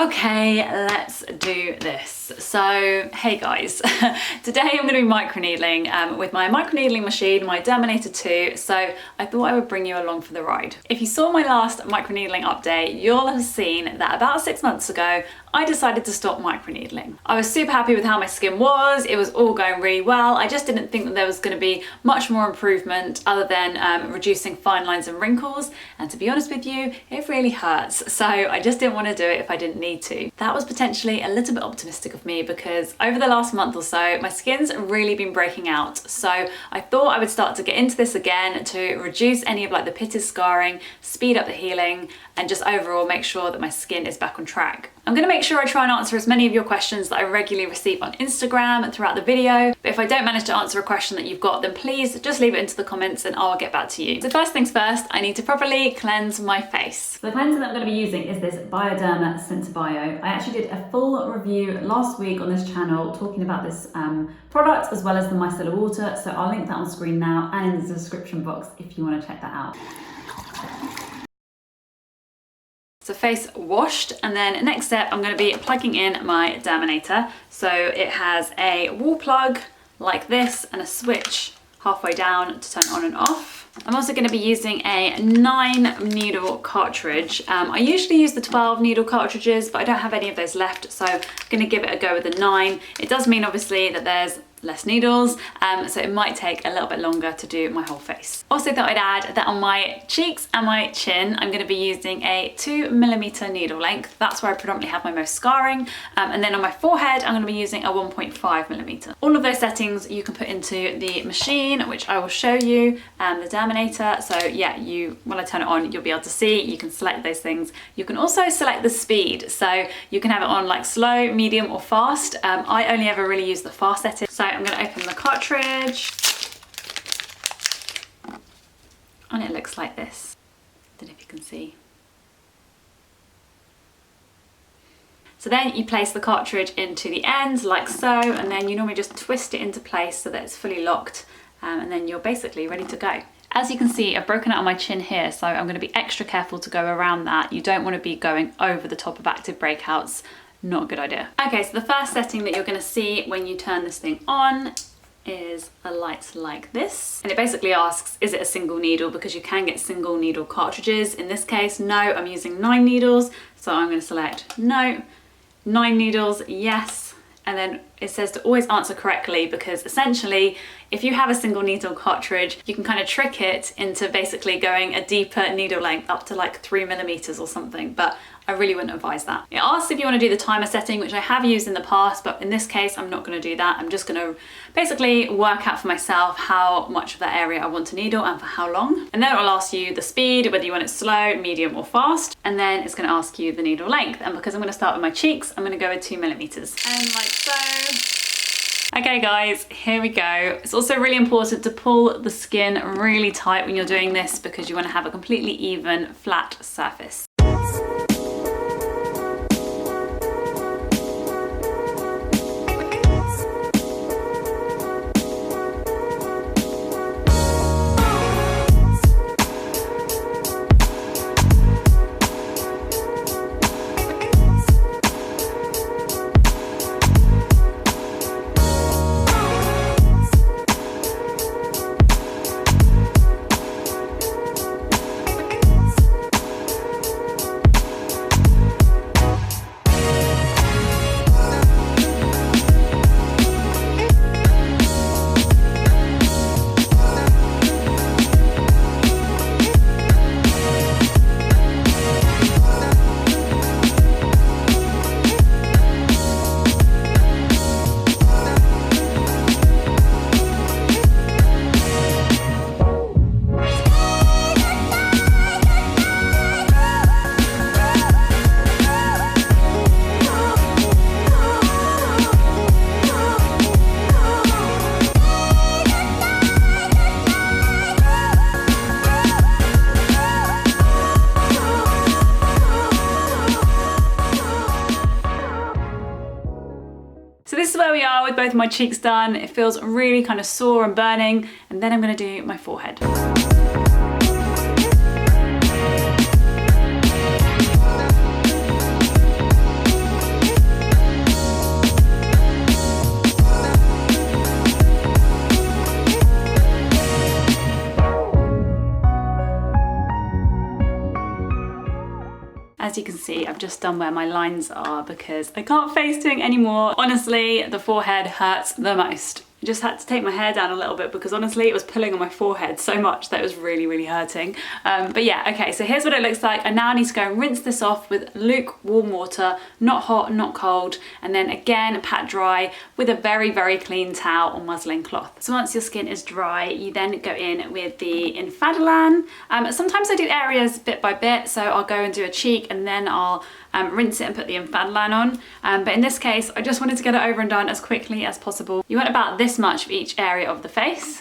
Okay, let's do this. So, hey guys, today I'm going to be microneedling with my microneedling machine, my Dominator 2, so I thought I would bring you along for the ride. If you saw my last microneedling update, you'll have seen that about 6 months ago, I decided to stop microneedling. I was super happy with how my skin was, it was all going really well. I just didn't think that there was going to be much more improvement other than reducing fine lines and wrinkles, and to be honest with you, it really hurts. So I just didn't want to do it if I didn't need to. That was potentially a little bit optimistic of me because over the last month or so, my skin's really been breaking out. So I thought I would start to get into this again to reduce any of like the pitted scarring, speed up the healing, and just overall make sure that my skin is back on track. I'm going to make sure I try and answer as many of your questions that I regularly receive on Instagram and throughout the video, but if I don't manage to answer a question that you've got, then please just leave it into the comments and I'll get back to you. So first things first, I need to properly cleanse my face. So the cleanser that I'm going to be using is this BIODERMA Center Bio. I actually did a full review last week on this channel talking about this product as well as the micellar water, so I'll link that on screen now and in the description box if you want to check that out. So face washed, and then next step I'm going to be plugging in my Dominator. So it has a wall plug like this and a switch halfway down to turn on and off. I'm also going to be using a 9 needle cartridge. I usually use the 12 needle cartridges, but I don't have any of those left, so I'm going to give it a go with the 9. It does mean obviously that there's less needles, so it might take a little bit longer to do my whole face. Also thought I'd add that on my cheeks and my chin, I'm going to be using a 2mm needle length. That's where I predominantly have my most scarring. And then on my forehead, I'm going to be using a 1.5mm. All of those settings you can put into the machine, which I will show you, the Dominator. So yeah, when I turn it on, you'll be able to see, you can select those things. You can also select the speed. So you can have it on like slow, medium or fast. I only ever really use the fast setting. So I'm going to open the cartridge and it looks like this. I don't know if you can see. So then you place the cartridge into the end like so, and then you normally just twist it into place so that it's fully locked, and then you're basically ready to go. As you can see, I've broken out on my chin here, so I'm going to be extra careful to go around that. You don't want to be going over the top of active breakouts. Not a good idea. Okay, so the first setting that you're going to see when you turn this thing on is a light like this. And it basically asks, is it a single needle? Because you can get single needle cartridges. In this case, no, I'm using 9 needles. So I'm going to select no, 9 needles, yes. And then it says to always answer correctly, because essentially if you have a single needle cartridge, you can kind of trick it into basically going a deeper needle length up to like 3mm or something, but I really wouldn't advise that. It asks if you want to do the timer setting, which I have used in the past, but in this case I'm not going to do that. I'm just going to basically work out for myself how much of that area I want to needle and for how long. And then it will ask you the speed, whether you want it slow, medium or fast, and then it's going to ask you the needle length. And because I'm going to start with my cheeks, I'm going to go with 2mm. And like so. Okay guys, here we go. It's also really important to pull the skin really tight when you're doing this because you want to have a completely even, flat surface. So this is where we are with both my cheeks done. It feels really kind of sore and burning, and then I'm going to do my forehead. just done where my lines are because I can't face doing anymore. Honestly, the forehead hurts the most. I just had to take my hair down a little bit because honestly it was pulling on my forehead so much that it was really, really hurting. But yeah, okay, so here's what it looks like. I now need to go and rinse this off with lukewarm water, not hot, not cold, and then again pat dry with a very, very clean towel or muslin cloth. So once your skin is dry, you then go in with the Infadolan. Sometimes I do areas bit by bit, so I'll go and do a cheek and then I'll rinse it and put the Infadolan on. But in this case, I just wanted to get it over and done as quickly as possible. You want about this much for each area of the face.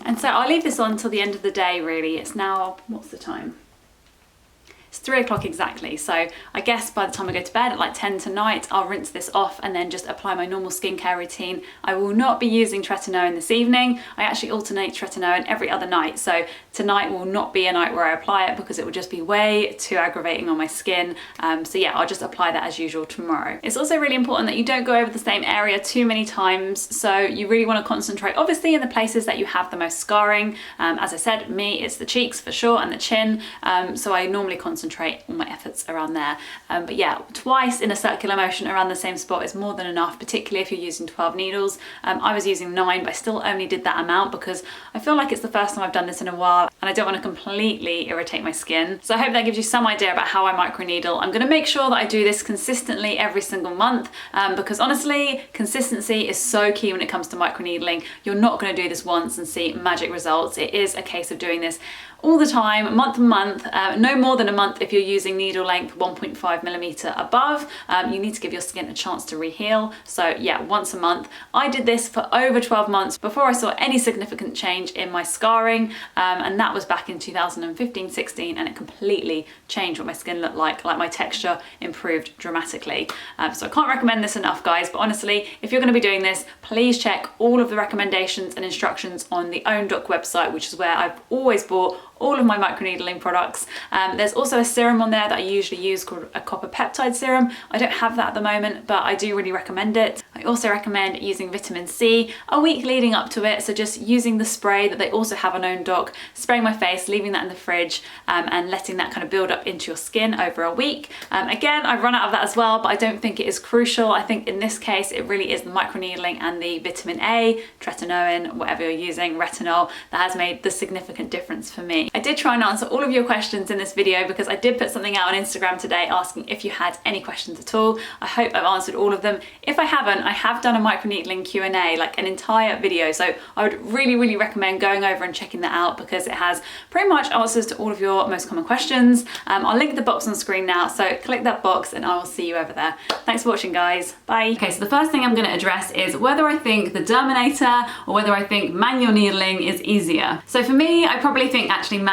And so I'll leave this on till the end of the day really. It's now, what's the time? It's 3 o'clock exactly. So I guess by the time I go to bed at like 10 tonight, I'll rinse this off and then just apply my normal skincare routine. I will not be using tretinoin this evening. I actually alternate tretinoin every other night. So tonight will not be a night where I apply it because it will just be way too aggravating on my skin. So yeah, I'll just apply that as usual tomorrow. It's also really important that you don't go over the same area too many times. So you really want to concentrate obviously in the places that you have the most scarring. As I said, me, it's the cheeks for sure and the chin. So I normally concentrate all my efforts around there. But yeah, twice in a circular motion around the same spot is more than enough, particularly if you're using 12 needles. I was using 9, but I still only did that amount because I feel like it's the first time I've done this in a while and I don't want to completely irritate my skin. So I hope that gives you some idea about how I microneedle. I'm going to make sure that I do this consistently every single month because honestly, consistency is so key when it comes to microneedling. You're not going to do this once and see magic results. It is a case of doing this all the time, month on month, no more than a month if you're using needle length 1.5mm above. You need to give your skin a chance to reheal. So yeah, once a month. I did this for over 12 months before I saw any significant change in my scarring, and that was back in 2015-16, and it completely changed what my skin looked like my texture improved dramatically. So I can't recommend this enough, guys, but honestly, if you're going to be doing this, please check all of the recommendations and instructions on the owndoc website, which is where I've always bought all of my microneedling products. There's also a serum on there that I usually use called a copper peptide serum. I don't have that at the moment, but I do really recommend it. I also recommend using vitamin C a week leading up to it. So just using the spray that they also have on owndoc, spraying my face, leaving that in the fridge, and letting that kind of build up into your skin over a week. Again, I've run out of that as well, but I don't think it is crucial. I think in this case, it really is the microneedling and the vitamin A, tretinoin, whatever you're using, retinol, that has made the significant difference for me. I did try and answer all of your questions in this video because I did put something out on Instagram today asking if you had any questions at all. I hope I've answered all of them. If I haven't, I have done a microneedling Q&A, like an entire video. So I would really, really recommend going over and checking that out because it has pretty much answers to all of your most common questions. I'll link the box on screen now. So click that box and I will see you over there. Thanks for watching, guys. Bye. Okay, so the first thing I'm going to address is whether I think the Dominator or whether I think manual needling is easier. So for me, I probably think actually manual